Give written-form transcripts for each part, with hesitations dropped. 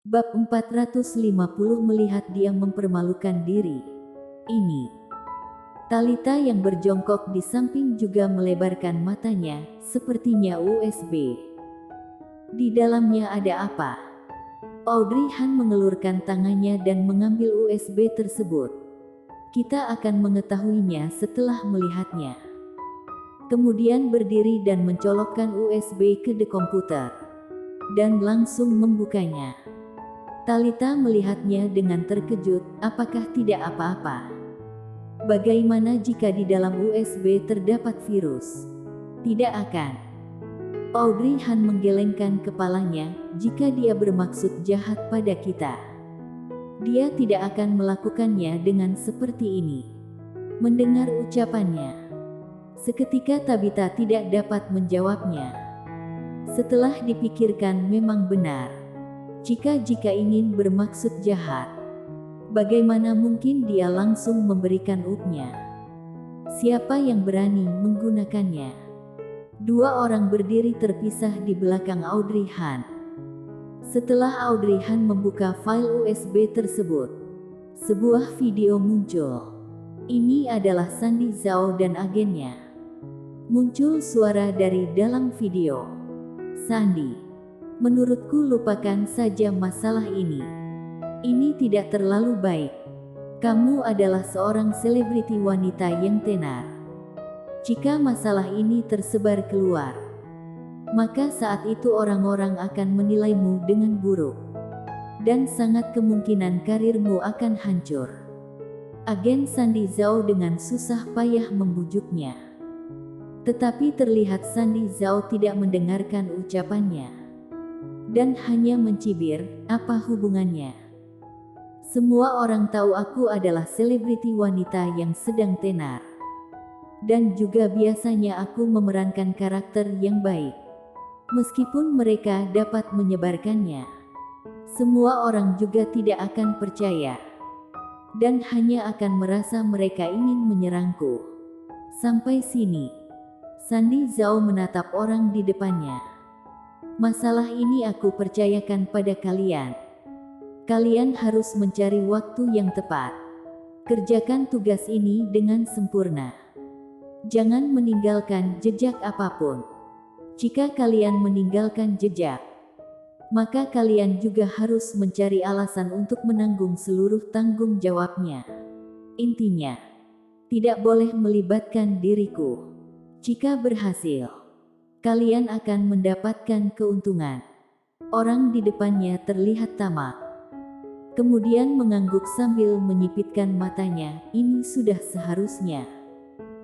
Bab 450 melihat dia mempermalukan diri. Ini. Talita yang berjongkok di samping juga melebarkan matanya, sepertinya USB. Di dalamnya ada apa? Audrey Han mengelurkan tangannya dan mengambil USB tersebut. Kita akan mengetahuinya setelah melihatnya. Kemudian berdiri dan mencolokkan USB ke komputer. Dan langsung membukanya. Talita melihatnya dengan terkejut, apakah tidak apa-apa? Bagaimana jika di dalam USB terdapat virus? Tidak akan. Audrey Han menggelengkan kepalanya, jika dia bermaksud jahat pada kita. Dia tidak akan melakukannya dengan seperti ini. Mendengar ucapannya, seketika Tabitha tidak dapat menjawabnya. Setelah dipikirkan memang benar. Jika ingin bermaksud jahat, bagaimana mungkin dia langsung memberikan upnya? Siapa yang berani menggunakannya? Dua orang berdiri terpisah di belakang Audrey Han. Setelah Audrey Han membuka file USB tersebut, sebuah video muncul. Ini adalah Sandy Zhao dan agennya. Muncul suara dari dalam video. Sandy, menurutku lupakan saja masalah ini. Ini tidak terlalu baik. Kamu adalah seorang selebriti wanita yang tenar. Jika masalah ini tersebar keluar, maka saat itu orang-orang akan menilaimu dengan buruk. Dan sangat kemungkinan karirmu akan hancur. Agen Sandy Zhao dengan susah payah membujuknya. Tetapi terlihat Sandy Zhao tidak mendengarkan ucapannya. Dan hanya mencibir, apa hubungannya? Semua orang tahu aku adalah selebriti wanita yang sedang tenar. Dan juga biasanya aku memerankan karakter yang baik. Meskipun mereka dapat menyebarkannya, semua orang juga tidak akan percaya. Dan hanya akan merasa mereka ingin menyerangku. Sampai sini, Sandy Zhao menatap orang di depannya. Masalah ini aku percayakan pada kalian. Kalian harus mencari waktu yang tepat. Kerjakan tugas ini dengan sempurna. Jangan meninggalkan jejak apapun. Jika kalian meninggalkan jejak, maka kalian juga harus mencari alasan untuk menanggung seluruh tanggung jawabnya. Intinya, tidak boleh melibatkan diriku. Jika berhasil, kalian akan mendapatkan keuntungan. Orang di depannya terlihat tamak. Kemudian mengangguk sambil menyipitkan matanya. Ini sudah seharusnya.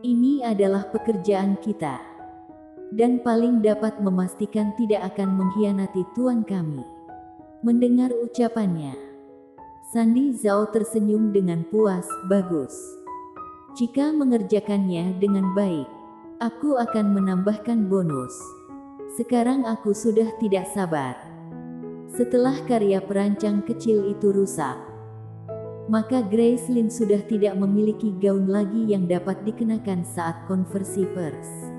Ini adalah pekerjaan kita. Dan paling dapat memastikan tidak akan mengkhianati tuan kami. Mendengar ucapannya, Sandy Zhao tersenyum dengan puas. Bagus. Jika mengerjakannya dengan baik, aku akan menambahkan bonus. Sekarang aku sudah tidak sabar. Setelah karya perancang kecil itu rusak, maka Gracelyn sudah tidak memiliki gaun lagi yang dapat dikenakan saat konversi pers.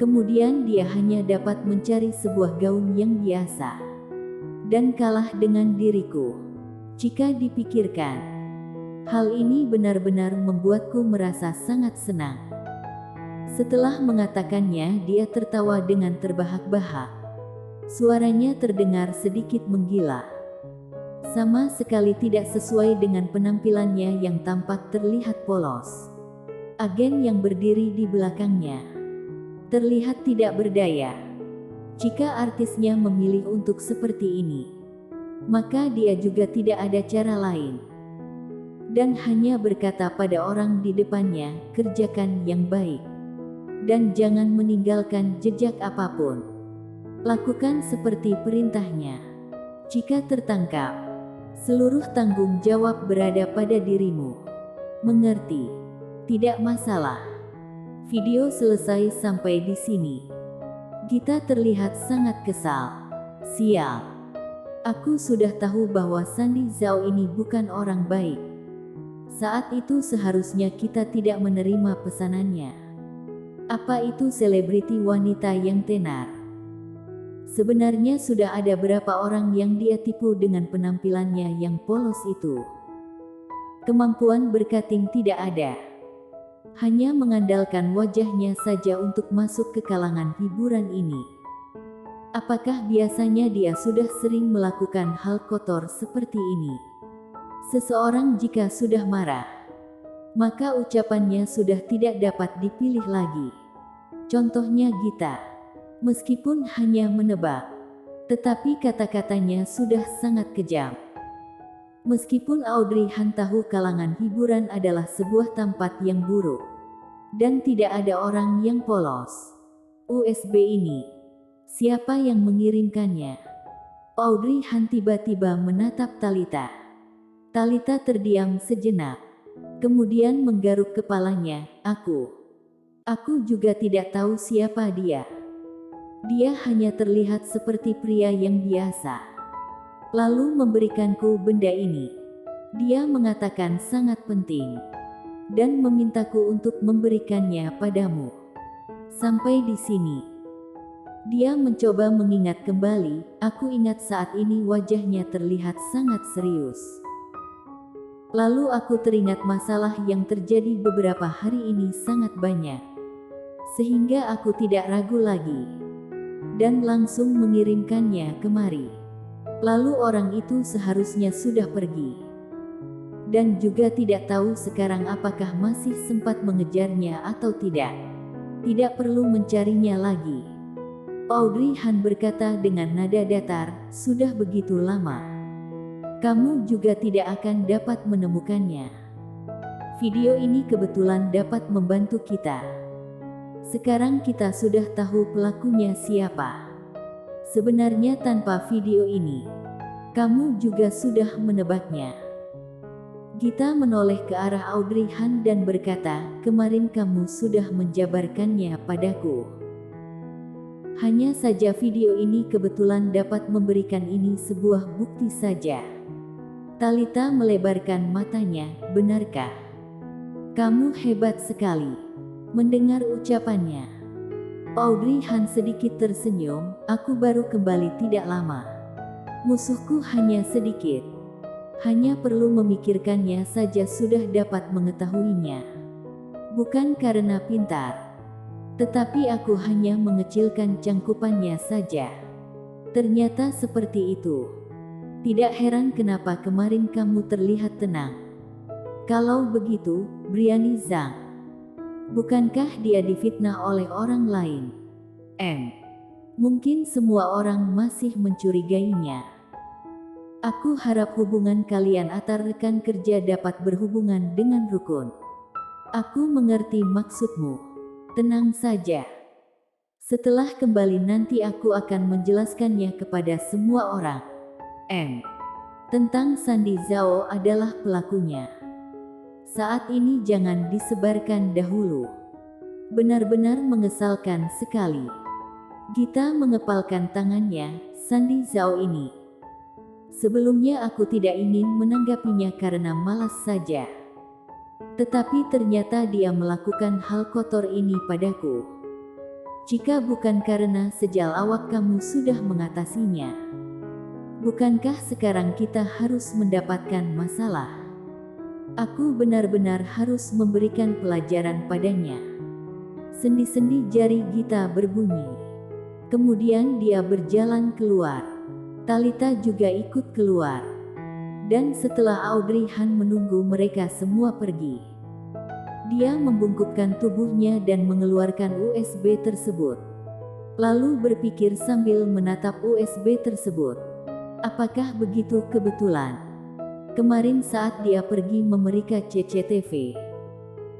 Kemudian dia hanya dapat mencari sebuah gaun yang biasa. Dan kalah dengan diriku. Jika dipikirkan, hal ini benar-benar membuatku merasa sangat senang. Setelah mengatakannya, dia tertawa dengan terbahak-bahak. Suaranya terdengar sedikit menggila. Sama sekali tidak sesuai dengan penampilannya yang tampak terlihat polos. Agen yang berdiri di belakangnya terlihat tidak berdaya. Jika artisnya memilih untuk seperti ini, maka dia juga tidak ada cara lain. Dan hanya berkata pada orang di depannya, kerjakan yang baik. Dan jangan meninggalkan jejak apapun. Lakukan seperti perintahnya. Jika tertangkap, seluruh tanggung jawab berada pada dirimu. Mengerti? Tidak masalah. Video selesai sampai di sini. Gita terlihat sangat kesal. Sial. Aku sudah tahu bahwa Sandy Zhao ini bukan orang baik. Saat itu seharusnya kita tidak menerima pesanannya. Apa itu selebriti wanita yang tenar? Sebenarnya sudah ada berapa orang yang dia tipu dengan penampilannya yang polos itu. Kemampuan berkating tidak ada. Hanya mengandalkan wajahnya saja untuk masuk ke kalangan hiburan ini. Apakah biasanya dia sudah sering melakukan hal kotor seperti ini? Seseorang jika sudah marah, maka ucapannya sudah tidak dapat dipilih lagi. Contohnya Gita, meskipun hanya menebak, tetapi kata-katanya sudah sangat kejam. Meskipun Audrey Han tahu kalangan hiburan adalah sebuah tempat yang buruk, dan tidak ada orang yang polos. USB ini, siapa yang mengirimkannya? Audrey Han tiba-tiba menatap Talita. Talita terdiam sejenak, kemudian menggaruk kepalanya. Aku juga tidak tahu siapa dia. Dia hanya terlihat seperti pria yang biasa. Lalu memberikanku benda ini. Dia mengatakan sangat penting, dan memintaku untuk memberikannya padamu. Sampai di sini. Dia mencoba mengingat kembali. Aku ingat saat ini wajahnya terlihat sangat serius. Lalu aku teringat masalah yang terjadi beberapa hari ini sangat banyak. Sehingga aku tidak ragu lagi. Dan langsung mengirimkannya kemari. Lalu orang itu seharusnya sudah pergi. Dan juga tidak tahu sekarang apakah masih sempat mengejarnya atau tidak. Tidak perlu mencarinya lagi. Audrey Han berkata dengan nada datar, sudah begitu lama. Kamu juga tidak akan dapat menemukannya. Video ini kebetulan dapat membantu kita. Sekarang kita sudah tahu pelakunya siapa. Sebenarnya tanpa video ini, kamu juga sudah menebaknya. Gita menoleh ke arah Audrey Han dan berkata, kemarin kamu sudah menjabarkannya padaku. Hanya saja video ini kebetulan dapat memberikan ini sebuah bukti saja. Talita melebarkan matanya, benarkah? Kamu hebat sekali. Mendengar ucapannya, Audrey Han sedikit tersenyum, aku baru kembali tidak lama. Musuhku hanya sedikit. Hanya perlu memikirkannya saja sudah dapat mengetahuinya. Bukan karena pintar, tetapi aku hanya mengecilkan cangkupannya saja. Ternyata seperti itu. Tidak heran kenapa kemarin kamu terlihat tenang. Kalau begitu, Briani Zhang, bukankah dia difitnah oleh orang lain? Mungkin semua orang masih mencurigainya. Aku harap hubungan kalian antar rekan kerja dapat berhubungan dengan rukun. Aku mengerti maksudmu. Tenang saja. Setelah kembali nanti aku akan menjelaskannya kepada semua orang. Tentang Sandi Zhao adalah pelakunya. Saat ini jangan disebarkan dahulu. Benar-benar mengesalkan sekali. Gita mengepalkan tangannya, Sandi Zhao ini. Sebelumnya aku tidak ingin menanggapinya karena malas saja. Tetapi ternyata dia melakukan hal kotor ini padaku. Jika bukan karena sejal awak kamu sudah mengatasinya, bukankah sekarang kita harus mendapatkan masalah? Aku benar-benar harus memberikan pelajaran padanya. Sendi-sendi jari Gita berbunyi. Kemudian dia berjalan keluar. Talita juga ikut keluar. Dan setelah Audrey Han menunggu mereka semua pergi, dia membungkukkan tubuhnya dan mengeluarkan USB tersebut. Lalu berpikir sambil menatap USB tersebut. Apakah begitu kebetulan? Kemarin saat dia pergi memeriksa CCTV,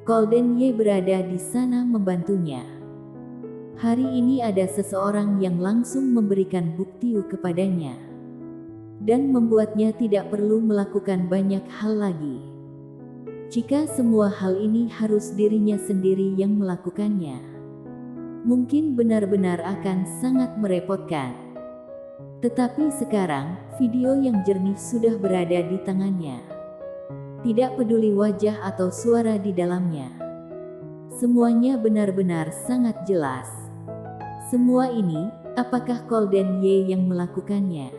Golden Ye berada di sana membantunya. Hari ini ada seseorang yang langsung memberikan bukti kepadanya. Dan membuatnya tidak perlu melakukan banyak hal lagi. Jika semua hal ini harus dirinya sendiri yang melakukannya, mungkin benar-benar akan sangat merepotkan. Tetapi sekarang, video yang jernih sudah berada di tangannya. Tidak peduli wajah atau suara di dalamnya. Semuanya benar-benar sangat jelas. Semua ini, Apakah Golden Ye yang melakukannya?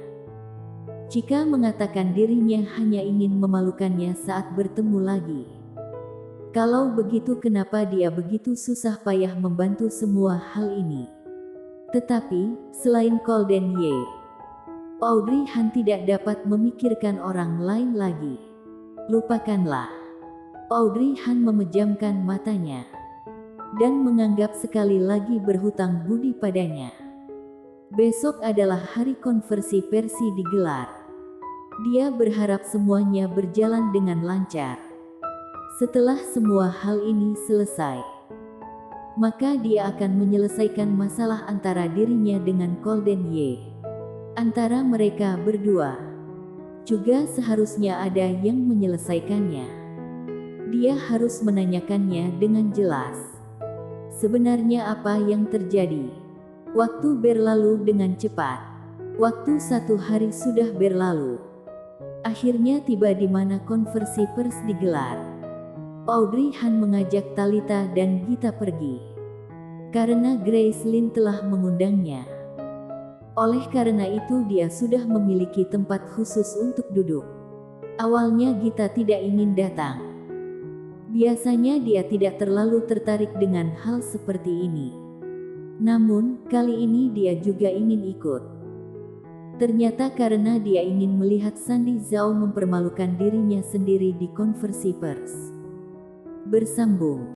Jika mengatakan dirinya hanya ingin memalukannya saat bertemu lagi. Kalau begitu kenapa dia begitu susah payah membantu semua hal ini? Tetapi, selain Golden Ye, Audrey Han tidak dapat memikirkan orang lain lagi. Lupakanlah. Audrey Han memejamkan matanya dan menganggap sekali lagi berhutang budi padanya. Besok adalah hari konversi Persi digelar. Dia berharap semuanya berjalan dengan lancar. Setelah semua hal ini selesai, maka dia akan menyelesaikan masalah antara dirinya dengan Golden Ye. Antara mereka berdua, juga seharusnya ada yang menyelesaikannya. Dia harus menanyakannya dengan jelas. Sebenarnya apa yang terjadi? Waktu berlalu dengan cepat. Waktu 1 hari sudah berlalu. Akhirnya tiba di mana konversi pers digelar. Audrey Han mengajak Talita dan Gita pergi. Karena Grace Lin telah mengundangnya. Oleh karena itu dia sudah memiliki tempat khusus untuk duduk. Awalnya Gita tidak ingin datang. Biasanya dia tidak terlalu tertarik dengan hal seperti ini. Namun, kali ini dia juga ingin ikut. Ternyata karena dia ingin melihat Sandy Zhao mempermalukan dirinya sendiri di konversi pers. Bersambung.